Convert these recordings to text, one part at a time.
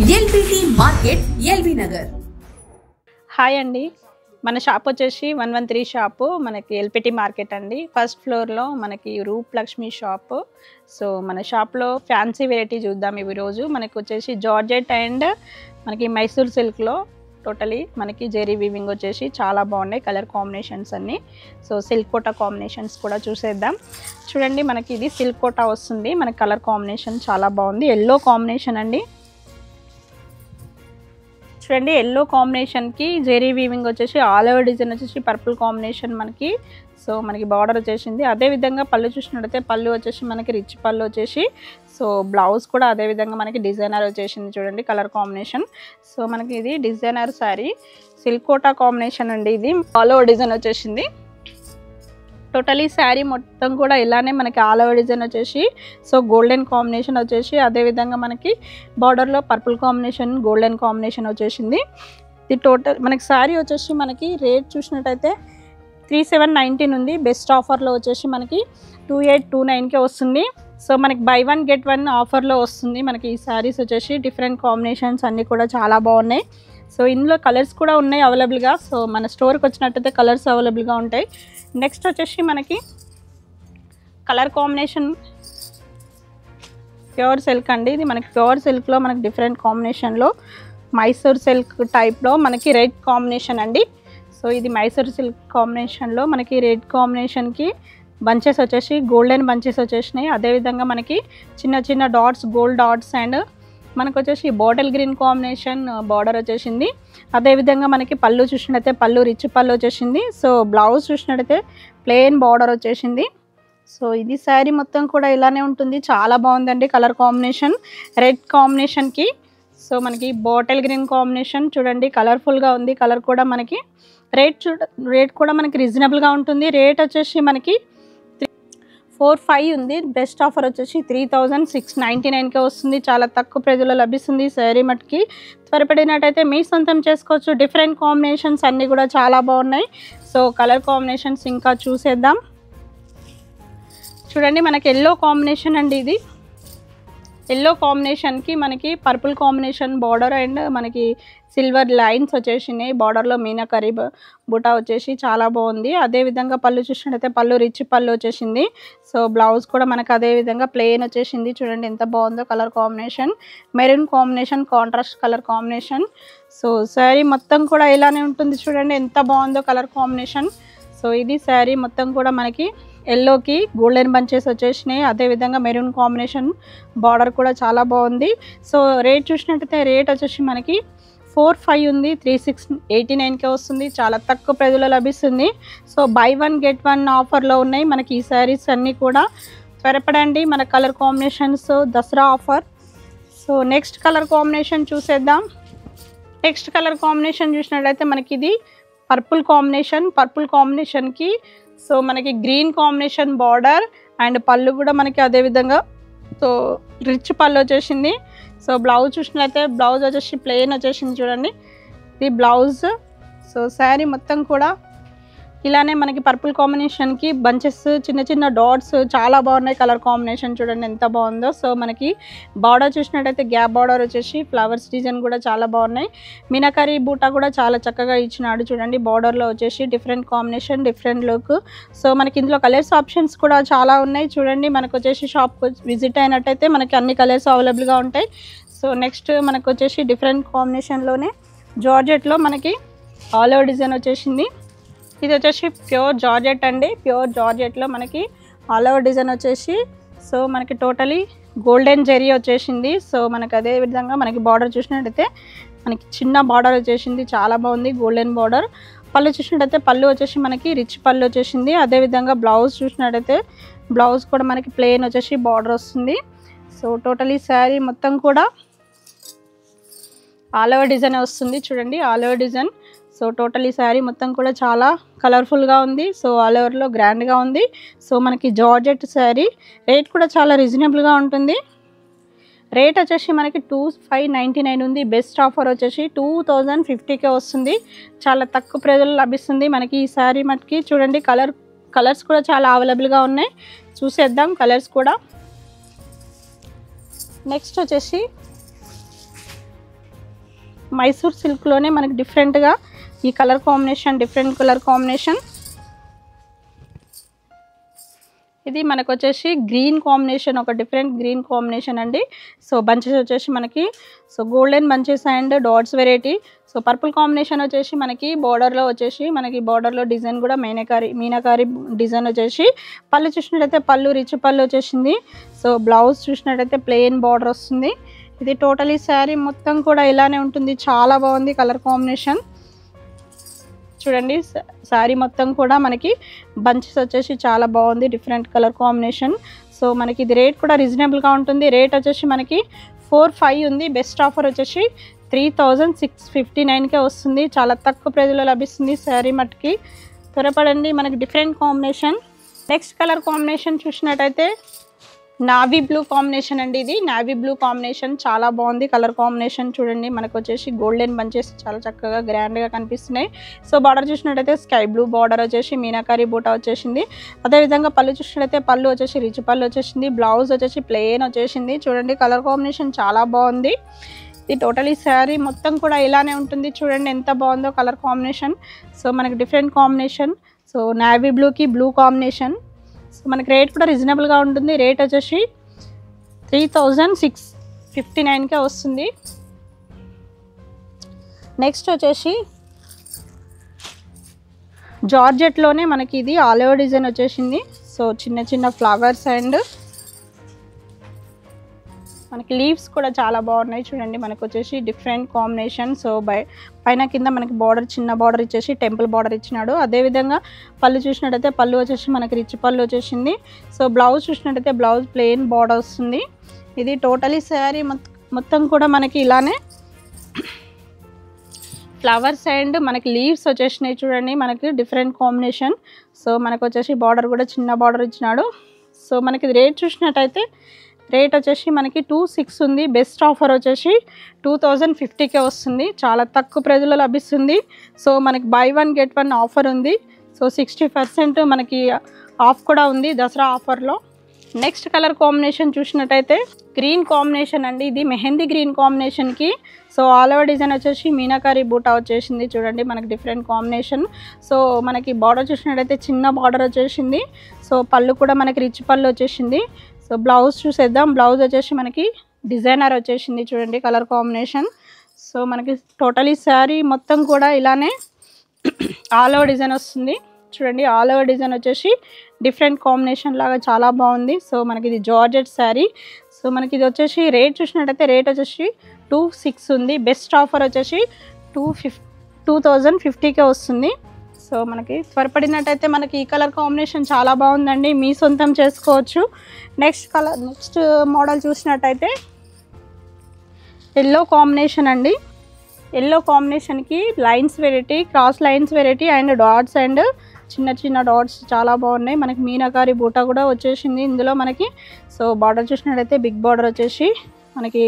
LBT market LB Nagar. Hi అండి, మన shop వచ్చేసి 113 షాపు మనకి ఎల్పిటి మార్కెట్ అండి. ఫస్ట్ ఫ్లోర్లో మనకి రూప్ లక్ష్మి షాపు. సో మన షాప్లో ఫ్యాన్సీ వెరైటీ చూద్దాం ఈరోజు. మనకి వచ్చేసి జార్జెట్ అండ్ మనకి మైసూర్ సిల్క్లో టోటలీ మనకి జెరీ వీవింగ్ వచ్చేసి చాలా బాగున్నాయి కలర్ కాంబినేషన్స్ అన్నీ. సో సిల్క్ కోటా కాంబినేషన్స్ కూడా చూసేద్దాం. చూడండి, మనకి ఇది సిల్క్ కోటా వస్తుంది. మనకి కలర్ కాంబినేషన్ చాలా బాగుంది, ఎల్లో కాంబినేషన్ అండి. చూడండి, ఎల్లో కాంబినేషన్కి జెరీ వీవింగ్ వచ్చేసి ఆల్ ఓవర్ డిజైన్ వచ్చేసి పర్పుల్ కాంబినేషన్ మనకి. సో మనకి బార్డర్ వచ్చేసింది. అదేవిధంగా పళ్ళు చూసినట్టయితే పళ్ళు వచ్చేసి మనకి రిచ్ పళ్ళు వచ్చేసి, సో బ్లౌజ్ కూడా అదేవిధంగా మనకి డిజైనర్ వచ్చేసింది. చూడండి కలర్ కాంబినేషన్. సో మనకి ఇది designer sari, silk Kota combination అండి. ఇది ఆల్ ఓవర్ డిజైన్ వచ్చేసింది. టోటలీ శారీ మొత్తం కూడా ఇలానే మనకి ఆల్ ఓవర్ డిజైన్ వచ్చేసి, సో గోల్డెన్ కాంబినేషన్ వచ్చేసి, అదేవిధంగా మనకి బార్డర్లో పర్పుల్ కాంబినేషన్ గోల్డెన్ కాంబినేషన్ వచ్చేసింది. ఇది టోటల్ మనకి శారీ వచ్చేసి మనకి రేట్ చూసినట్టయితే 3719 ఉంది. బెస్ట్ ఆఫర్లో వచ్చేసి మనకి 2829కే వస్తుంది. సో మనకి బై వన్ గెట్ వన్ ఆఫర్లో వస్తుంది. మనకి ఈ శారీస్ వచ్చేసి డిఫరెంట్ కాంబినేషన్స్ అన్నీ కూడా చాలా బాగున్నాయి. సో ఇందులో కలర్స్ కూడా ఉన్నాయి అవైలబుల్గా. సో మన స్టోర్కి వచ్చినట్టయితే కలర్స్ అవైలబుల్గా ఉంటాయి. నెక్స్ట్ వచ్చేసి మనకి కలర్ కాంబినేషన్ ప్యూర్ సిల్క్ అండి. ఇది మనకి ప్యూర్ సిల్క్లో మనకి డిఫరెంట్ కాంబినేషన్లో మైసూర్ సిల్క్ టైప్లో మనకి రెడ్ కాంబినేషన్ అండి. సో ఇది మైసూర్ సిల్క్ కాంబినేషన్లో మనకి రెడ్ కాంబినేషన్కి బంచెస్ వచ్చేసి గోల్డెన్ బంచెస్ వచ్చేసినాయి. అదేవిధంగా మనకి చిన్న చిన్న డాట్స్ గోల్డ్ డాట్స్ అండ్ మనకు వచ్చేసి బాటిల్ గ్రీన్ కాంబినేషన్ బార్డర్ వచ్చేసింది. అదేవిధంగా మనకి పళ్ళు చూసినట్టయితే పళ్ళు రిచ్ పళ్ళు వచ్చేసింది. సో బ్లౌజ్ చూసినట్టయితే ప్లెయిన్ బార్డర్ వచ్చేసింది. సో ఇది శారీ మొత్తం కూడా ఇలానే ఉంటుంది. చాలా బాగుందండి కలర్ కాంబినేషన్ రెడ్ కాంబినేషన్కి. సో మనకి బాటిల్ గ్రీన్ కాంబినేషన్ చూడండి కలర్ఫుల్గా ఉంది. కలర్ కూడా మనకి రేట్ కూడా మనకి రీజనబుల్గా ఉంటుంది. రేట్ వచ్చేసి మనకి 45 ఉంది. బెస్ట్ ఆఫర్ వచ్చేసి 3699కే వస్తుంది. చాలా తక్కువ ప్రైజ్లో లభిస్తుంది శారీ మట్టుకి. త్వరపడినట్టయితే మీ సొంతం చేసుకోవచ్చు. డిఫరెంట్ కాంబినేషన్స్ అన్నీ కూడా చాలా బాగున్నాయి. సో కలర్ కాంబినేషన్స్ ఇంకా చూసేద్దాం. చూడండి, మనకి ఎల్లో కాంబినేషన్ అండి. ఇది ఎల్లో కాంబినేషన్కి మనకి పర్పుల్ కాంబినేషన్ బార్డర్ అండ్ మనకి సిల్వర్ లైన్స్ వచ్చేసినాయి. బార్డర్లో మీనాకరీ బుటా వచ్చేసి చాలా బాగుంది. అదేవిధంగా పళ్ళు చూసినట్టయితే పళ్ళు రిచ్ పళ్ళు వచ్చేసింది. సో బ్లౌజ్ కూడా మనకు అదేవిధంగా ప్లెయిన్ వచ్చేసింది. చూడండి ఎంత బాగుందో colour combination. Maroon combination contrast colour combination. So sari మొత్తం కూడా ఇలానే ఉంటుంది. చూడండి ఎంత బాగుందో కలర్ కాంబినేషన్. సో ఇది శారీ మొత్తం కూడా మనకి ఎల్లోకి గోల్డెన్ బంచెస్ వచ్చేసినాయి. అదేవిధంగా మెరూన్ కాంబినేషన్ బార్డర్ కూడా చాలా బాగుంది. సో రేట్ చూసినట్టయితే రేట్ వచ్చేసి మనకి 45 ఉంది. 3689కే వస్తుంది. చాలా తక్కువ ప్రైజ్లో లభిస్తుంది. So by one get one ఆఫర్లో ఉన్నాయి మనకి ఈ శారీస్ అన్నీ కూడా. త్వరపడండి, మన colour combinations Dasara offer. So next colour combination చూసేద్దాం. నెక్స్ట్ కలర్ కాంబినేషన్ చూసినట్లయితే మనకి ఇది పర్పుల్ కాంబినేషన్. పర్పుల్ కాంబినేషన్కి సో మనకి గ్రీన్ కాంబినేషన్ బార్డర్ అండ్ పళ్ళు కూడా మనకి అదేవిధంగా సో రిచ్ పళ్ళు వచ్చేసింది. సో బ్లౌజ్ చూసినట్లయితే బ్లౌజ్ వచ్చేసి ప్లెయిన్ వచ్చేసింది. చూడండి ఇది బ్లౌజ్. సో శారీ మొత్తం కూడా ఇలానే మనకి పర్పుల్ కాంబినేషన్కి బంచెస్ చిన్న చిన్న డాట్స్ చాలా బాగున్నాయి కలర్ కాంబినేషన్. చూడండి ఎంత బాగుందో. సో మనకి బార్డర్ చూసినట్టయితే గ్యాప్ బార్డర్ వచ్చేసి ఫ్లవర్స్ డిజైన్ కూడా చాలా బాగున్నాయి. మీనాకరీ బూటా కూడా చాలా చక్కగా ఇచ్చినాడు. చూడండి బార్డర్లో వచ్చేసి different combination different look. So మనకి ఇందులో కలర్స్ ఆప్షన్స్ కూడా చాలా ఉన్నాయి. చూడండి మనకు వచ్చేసి షాప్ విజిట్ అయినట్టయితే మనకి అన్ని కలర్స్ అవైలబుల్గా ఉంటాయి. సో నెక్స్ట్ మనకు వచ్చేసి డిఫరెంట్ కాంబినేషన్లోనే జార్జెట్లో మనకి ఆల్ ఓవర్ డిజైన్ వచ్చేసింది. ఇది వచ్చేసి ప్యూర్ జార్జెట్ అండి. ప్యూర్ జార్జెట్లో మనకి ఆల్ ఓవర్ డిజైన్ వచ్చేసి సో మనకి టోటలీ గోల్డెన్ జెరీ వచ్చేసింది. సో మనకి అదే విధంగా మనకి బార్డర్ చూసినట్టయితే మనకి చిన్న బార్డర్ వచ్చేసింది. చాలా బాగుంది గోల్డెన్ బార్డర్. పళ్ళు చూసినట్టయితే పళ్ళు వచ్చేసి మనకి రిచ్ పళ్ళు వచ్చేసింది. అదేవిధంగా బ్లౌజ్ చూసినట్టయితే బ్లౌజ్ కూడా మనకి ప్లెయిన్ వచ్చేసి బార్డర్ వస్తుంది. సో టోటలీ శారీ మొత్తం కూడా ఆల్ ఓవర్ డిజైన్ వస్తుంది. చూడండి all over design. So total ఈ శారీ మొత్తం కూడా చాలా కలర్ఫుల్గా ఉంది. సో ఆల్ ఓవర్లో గ్రాండ్గా ఉంది. సో మనకి జార్జెట్ శారీ రేట్ కూడా చాలా రీజనబుల్గా ఉంటుంది. రేట్ వచ్చేసి మనకి 2599 ఉంది. బెస్ట్ ఆఫర్ వచ్చేసి 2050కే వస్తుంది. చాలా తక్కువ ప్రైజ్లో లభిస్తుంది మనకి ఈ శారీ మటుకి. చూడండి కలర్స్ కూడా చాలా అవైలబుల్గా ఉన్నాయి. చూసేద్దాం కలర్స్ కూడా. నెక్స్ట్ వచ్చేసి మైసూర్ సిల్క్లోనే మనకి డిఫరెంట్గా ఈ colour combination, different colour combination. ఇది మనకు వచ్చేసి గ్రీన్ కాంబినేషన్, ఒక డిఫరెంట్ గ్రీన్ కాంబినేషన్ అండి. సో బంచెస్ వచ్చేసి మనకి golden bunches and dots variety. So purple combination వచ్చేసి మనకి బార్డర్లో వచ్చేసి మనకి బార్డర్లో డిజైన్ కూడా మీనాకారి డిజైన్ వచ్చేసి. పళ్ళు చూసినట్టయితే పళ్ళు రిచ్ పళ్ళు వచ్చేసింది. సో బ్లౌజ్ చూసినట్టయితే ప్లెయిన్ బార్డర్ వస్తుంది. ఇది టోటలీ శారీ మొత్తం కూడా ఇలానే ఉంటుంది. చాలా బాగుంది కలర్ కాంబినేషన్. చూడండి శారీ మొత్తం కూడా మనకి బంచెస్ వచ్చేసి చాలా బాగుంది, డిఫరెంట్ కలర్ కాంబినేషన్. సో మనకి ఇది రేట్ కూడా రీజనబుల్గా ఉంటుంది. రేట్ వచ్చేసి మనకి 4,500 ఉంది. బెస్ట్ ఆఫర్ వచ్చేసి 3,659కే వస్తుంది. చాలా తక్కువ ప్రైజ్లో లభిస్తుంది శారీ మట్టుకి. త్వరపడండి, మనకి different combination. Next colour combination చూసినట్టయితే నావీ బ్లూ కాంబినేషన్ అండి. ఇది నావీ బ్లూ కాంబినేషన్ చాలా బాగుంది కలర్ కాంబినేషన్. చూడండి మనకు వచ్చేసి గోల్డెన్ బంచెస్ చాలా చక్కగా గ్రాండ్గా కనిపిస్తున్నాయి. సో బార్డర్ చూసినట్టయితే స్కై బ్లూ బార్డర్ వచ్చేసి మీనాకారి బూటా వచ్చేసింది. అదేవిధంగా పళ్ళు చూసినట్టయితే పళ్ళు వచ్చేసి రిచ్ పళ్ళు వచ్చేసింది. బ్లౌజ్ వచ్చేసి ప్లెయిన్ వచ్చేసింది. చూడండి కలర్ కాంబినేషన్ చాలా బాగుంది. ఇది టోటలీ శారీ మొత్తం కూడా ఇలానే ఉంటుంది. చూడండి ఎంత బాగుందో కలర్ కాంబినేషన్. సో మనకి డిఫరెంట్ కాంబినేషన్. సో నావీ బ్లూకి బ్లూ కాంబినేషన్. సో మనకి రేట్ కూడా రీజనబుల్గా ఉంటుంది. రేట్ వచ్చేసి 3,659కే వస్తుంది. నెక్స్ట్ వచ్చేసి జార్జెట్లోనే మనకి ఇది ఆల్ ఓవర్ డిజైన్ వచ్చేసింది. సో చిన్న చిన్న ఫ్లవర్స్ అండ్ మనకి లీవ్స్ కూడా చాలా బాగున్నాయి. చూడండి మనకు వచ్చేసి డిఫరెంట్ కాంబినేషన్. సో పైన కింద మనకి బార్డర్ చిన్న బార్డర్ ఇచ్చేసి టెంపుల్ బార్డర్ ఇచ్చినాడు. అదేవిధంగా పళ్ళు చూసినట్టయితే పళ్ళు వచ్చేసి మనకి రిచ్ పళ్ళు వచ్చేసింది. సో బ్లౌజ్ చూసినట్టయితే బ్లౌజ్ ప్లెయిన్ బార్డర్ వస్తుంది. ఇది టోటలీ శారీ మొత్తం కూడా మనకి ఇలానే ఫ్లవర్స్ అండ్ మనకి లీవ్స్ వచ్చేసినాయి. చూడండి మనకి డిఫరెంట్ కాంబినేషన్. సో మనకు వచ్చేసి బార్డర్ కూడా చిన్న బార్డర్ ఇచ్చినాడు. సో మనకి రేట్ చూసినట్టయితే రేట్ వచ్చేసి మనకి 2,600 ఉంది. బెస్ట్ ఆఫర్ వచ్చేసి 2,050కే వస్తుంది. చాలా తక్కువ ప్రైజ్లో లభిస్తుంది. సో మనకి బై 1 get 1 ఆఫర్ ఉంది. సో 60% మనకి ఆఫ్ కూడా ఉంది దసరా ఆఫర్లో. నెక్స్ట్ కలర్ కాంబినేషన్ చూసినట్టయితే గ్రీన్ కాంబినేషన్ అండి. ఇది మెహందీ గ్రీన్ కాంబినేషన్కి సో ఆల్ ఓవర్ డిజైన్ వచ్చేసి మీనాకారి బూటా వచ్చేసింది. చూడండి మనకి డిఫరెంట్ కాంబినేషన్. సో మనకి బార్డర్ చూసినట్టయితే చిన్న బార్డర్ వచ్చేసింది. సో పళ్ళు కూడా మనకి రిచ్ పళ్ళు వచ్చేసింది. సో బ్లౌజ్ చూసేద్దాం. బ్లౌజ్ వచ్చేసి మనకి డిజైనర్ వచ్చేసింది. చూడండి కలర్ కాంబినేషన్. సో మనకి టోటలీ శారీ మొత్తం కూడా ఇలానే ఆల్ ఓవర్ డిజైన్ వస్తుంది. చూడండి ఆల్ ఓవర్ డిజైన్ వచ్చేసి డిఫరెంట్ కాంబినేషన్ లాగా చాలా బాగుంది. సో మనకి ఇది జార్జెట్ శారీ. సో మనకి ఇది వచ్చేసి రేట్ చూసినట్టయితే రేట్ వచ్చేసి 2,600 ఉంది. బెస్ట్ ఆఫర్ వచ్చేసి 2,050కే వస్తుంది. సో మనకి త్వరపడినట్టయితే మనకి ఈ కలర్ కాంబినేషన్ చాలా బాగుందండి, మీ సొంతం చేసుకోవచ్చు. నెక్స్ట్ మోడల్ చూసినట్టయితే ఎల్లో కాంబినేషన్ అండి. ఎల్లో కాంబినేషన్కి lines variety, cross lines variety and dots and చిన్న చిన్న డాట్స్ చాలా బాగున్నాయి. మనకి మీనాకారి బూటా కూడా వచ్చేసింది ఇందులో మనకి. సో బార్డర్ చూసినట్టయితే బిగ్ బార్డర్ వచ్చేసి మనకి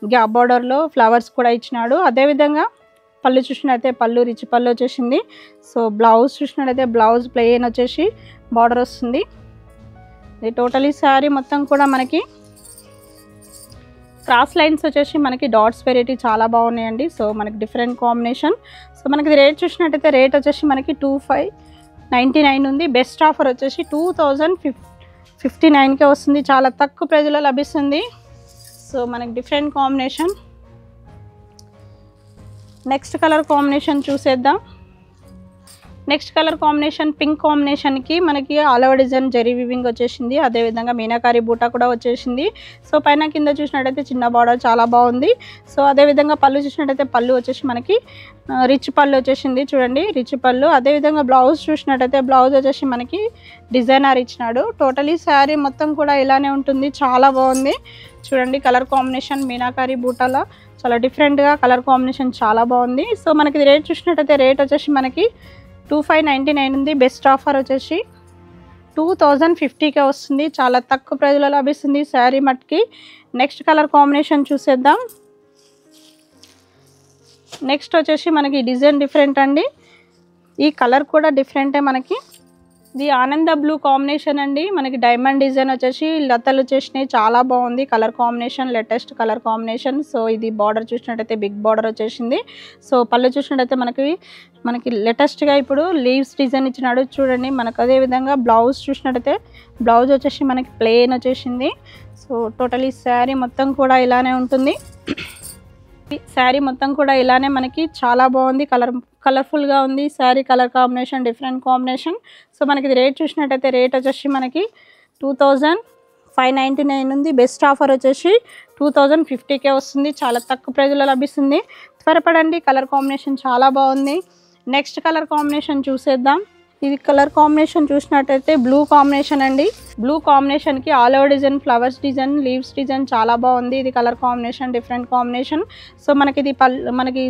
గ్యాప్ బార్డర్లో ఫ్లవర్స్ కూడా ఇచ్చినాడు. అదేవిధంగా పళ్ళు చూసినట్టయితే పళ్ళు రిచ్ పళ్ళు వచ్చేసింది. సో బ్లౌజ్ చూసినట్టయితే బ్లౌజ్ ప్లెయిన్ వచ్చేసి బార్డర్ వస్తుంది. ఇది టోటలీ శారీ మొత్తం కూడా మనకి క్రాస్ లైన్స్ వచ్చేసి మనకి డాట్స్ వెరైటీ చాలా బాగున్నాయండి. సో మనకి డిఫరెంట్ కాంబినేషన్. సో మనకి రేట్ చూసినట్టయితే రేట్ వచ్చేసి మనకి 2,599 ఉంది. బెస్ట్ ఆఫర్ వచ్చేసి 2,059కే వస్తుంది. చాలా తక్కువ ప్రైజ్లో లభిస్తుంది. సో మనకి different combination. Next colour combination చూసేద్దాం. నెక్స్ట్ కలర్ కాంబినేషన్ పింక్ కాంబినేషన్కి మనకి all over design zari weaving వచ్చేసింది. అదేవిధంగా మీనాకారి బూటా కూడా వచ్చేసింది. సో పైన కింద చూసినట్టయితే చిన్న బార్డర్ చాలా బాగుంది. సో అదేవిధంగా పళ్ళు చూసినట్టయితే పళ్ళు వచ్చేసి మనకి రిచ్ పళ్ళు వచ్చేసింది. చూడండి రిచ్ పళ్ళు. అదేవిధంగా బ్లౌజ్ చూసినట్టయితే బ్లౌజ్ వచ్చేసి మనకి డిజైనర్ ఇచ్చినాడు. టోటలీ శారీ మొత్తం కూడా ఇలానే ఉంటుంది. చాలా బాగుంది. చూడండి కలర్ కాంబినేషన్ మీనాకారి బూటాలో చాలా డిఫరెంట్గా కలర్ కాంబినేషన్ చాలా బాగుంది. సో మనకి రేట్ చూసినట్టయితే రేట్ వచ్చేసి మనకి 2,599 ఉంది. బెస్ట్ ఆఫర్ వచ్చేసి 2,050కే వస్తుంది. చాలా తక్కువ ప్రైజ్లో లభిస్తుంది శారీ మట్కి. నెక్స్ట్ కలర్ కాంబినేషన్ చూసేద్దాం. నెక్స్ట్ వచ్చేసి మనకి డిజైన్ డిఫరెంట్ అండి. ఈ కలర్ కూడా డిఫరెంటే మనకి. ఇది ఆనంద బ్లూ కాంబినేషన్ అండి. మనకి డైమండ్ డిజైన్ వచ్చేసి లతలు వచ్చేసినాయి, చాలా బాగుంది colour combination, latest colour combination. So ఇది బార్డర్ చూసినట్టయితే బిగ్ బార్డర్ వచ్చేసింది. సో పళ్ళు చూసినట్టయితే మనకి లేటెస్ట్గా ఇప్పుడు లీవ్స్ డిజైన్ ఇచ్చినాడు చూడండి. మనకు అదేవిధంగా బ్లౌజ్ చూసినట్టయితే బ్లౌజ్ వచ్చేసి మనకి ప్లెయిన్ వచ్చేసింది. సో టోటలీ శారీ మొత్తం కూడా ఇలానే ఉంటుంది. శారీ మొత్తం కూడా ఇలానే మనకి చాలా బాగుంది, కలర్ఫుల్గా ఉంది sari. Colour combination different combination. So మనకి ఇది రేట్ చూసినట్టయితే రేట్ వచ్చేసి మనకి 2599 ఉంది. బెస్ట్ ఆఫర్ వచ్చేసి 2050కే వస్తుంది. చాలా తక్కువ ప్రైజ్లో లభిస్తుంది. త్వరపడండి, కలర్ కాంబినేషన్ చాలా బాగుంది. నెక్స్ట్ కలర్ కాంబినేషన్ చూసేద్దాం. ఇది కలర్ కాంబినేషన్ చూసినట్టయితే బ్లూ కాంబినేషన్ అండి. బ్లూ కాంబినేషన్కి all over design, flowers design, leaves design చాలా బాగుంది. ఇది colour combination different combination. So మనకి ఇది మనకి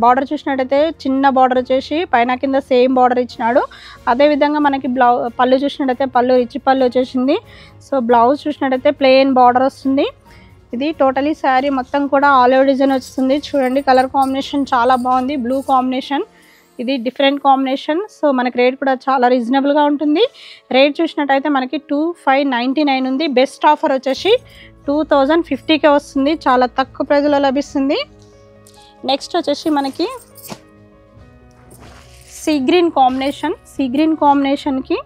బార్డర్ చూసినట్టయితే చిన్న బార్డర్ వచ్చేసి పైన కింద సేమ్ బార్డర్ ఇచ్చినాడు. అదేవిధంగా మనకి పళ్ళు చూసినట్టయితే పళ్ళు రిచ్ పళ్ళు వచ్చేసింది. సో బ్లౌజ్ చూసినట్టయితే ప్లెయిన్ బార్డర్ వస్తుంది. ఇది టోటలీ శారీ మొత్తం కూడా ఆల్ ఓవర్ డిజైన్ వస్తుంది చూడండి. కలర్ కాంబినేషన్ చాలా బాగుంది, బ్లూ కాంబినేషన్. ఇది డిఫరెంట్ కాంబినేషన్. సో మనకి రేట్ కూడా చాలా రీజనబుల్గా ఉంటుంది. రేట్ చూసినట్టయితే మనకి 2599 ఉంది. బెస్ట్ ఆఫర్ వచ్చేసి 2050కే వస్తుంది. చాలా తక్కువ ప్రైజ్లో లభిస్తుంది. నెక్స్ట్ వచ్చేసి మనకి సీ గ్రీన్ కాంబినేషన్కి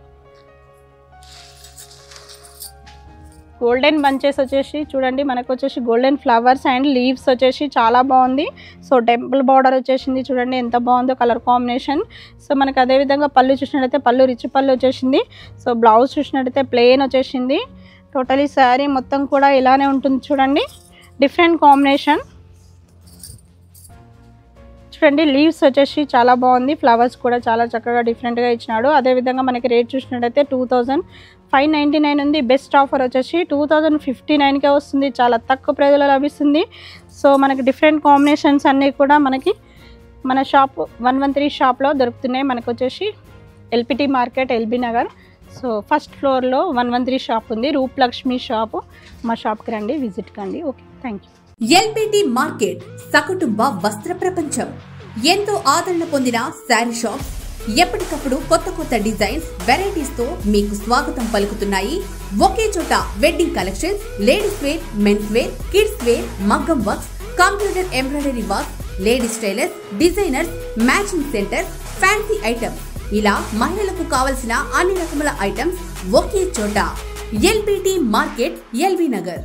గోల్డెన్ బంచెస్ వచ్చేసి చూడండి. మనకు వచ్చేసి గోల్డెన్ ఫ్లవర్స్ అండ్ లీవ్స్ వచ్చేసి చాలా బాగుంది. సో టెంపుల్ బార్డర్ వచ్చేసింది చూడండి, ఎంత బాగుందో కలర్ కాంబినేషన్. సో మనకు అదేవిధంగా పళ్ళు చూసినట్టయితే పళ్ళు రిచ్ పళ్ళు వచ్చేసింది. సో బ్లౌజ్ చూసినట్టయితే ప్లెయిన్ వచ్చేసింది. టోటలీ శారీ మొత్తం కూడా ఇలానే ఉంటుంది చూడండి, డిఫరెంట్ కాంబినేషన్. చూడండి లీవ్స్ వచ్చేసి చాలా బాగుంది, ఫ్లవర్స్ కూడా చాలా చక్కగా డిఫరెంట్గా ఇచ్చినాడు. అదేవిధంగా మనకి రేట్ చూసినట్టయితే 2599 ఉంది. బెస్ట్ ఆఫర్ వచ్చేసి 2059కే వస్తుంది. చాలా తక్కువ ప్రైజ్లో లభిస్తుంది. సో మనకి డిఫరెంట్ కాంబినేషన్స్ అన్నీ కూడా మనకి మన షాప్ 113 షాప్లో దొరుకుతున్నాయి. మనకు వచ్చేసి LPT market, LB Nagar. So first ఫ్లోర్లో 113 షాప్ ఉంది, రూప్లక్ష్మి షాపు. మా షాప్కి రండి, విజిట్ కండి. Okay, thank you. LPT market సకుటుంబ వస్త్ర ప్రపంచం. ఎంతో ఆదరణ పొందిన శారీ షాప్ ఎప్పటికప్పుడు కొత్త డిజైన్స్, వెరైటీస్ తో మీకు స్వాగతం పలుకుతున్నాయి. ఒకే చోట wedding collections, ladies wear, mens wear, kids wear, మగ్గం works, computer embroidery work, ladies tailors, designers, matching centre, fancy items, ఇలా మహిళలకు కావలసిన అన్ని రకముల ఐటమ్స్ ఒకే చోట. LPT market, LB Nagar.